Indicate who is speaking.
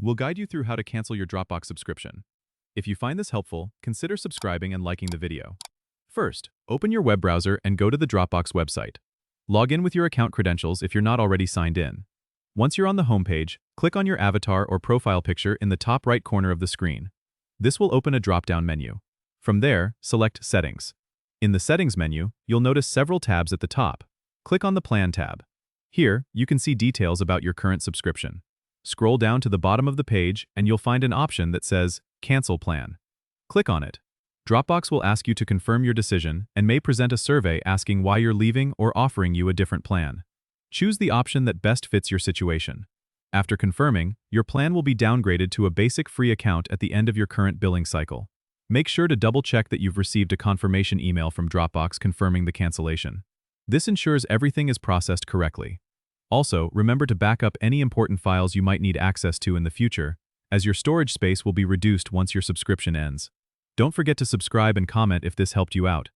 Speaker 1: We'll guide you through how to cancel your Dropbox subscription. If you find this helpful, consider subscribing and liking the video. First, open your web browser and go to the Dropbox website. Log in with your account credentials if you're not already signed in. Once you're on the homepage, click on your avatar or profile picture in the top right corner of the screen. This will open a drop-down menu. From there, select Settings. In the Settings menu, you'll notice several tabs at the top. Click on the Plan tab. Here, you can see details about your current subscription. Scroll down to the bottom of the page and you'll find an option that says Cancel Plan. Click on it. Dropbox will ask you to confirm your decision and may present a survey asking why you're leaving or offering you a different plan. Choose the option that best fits your situation. After confirming, your plan will be downgraded to a basic free account at the end of your current billing cycle. Make sure to double-check that you've received a confirmation email from Dropbox confirming the cancellation. This ensures everything is processed correctly. Also, remember to back up any important files you might need access to in the future, as your storage space will be reduced once your subscription ends. Don't forget to subscribe and comment if this helped you out.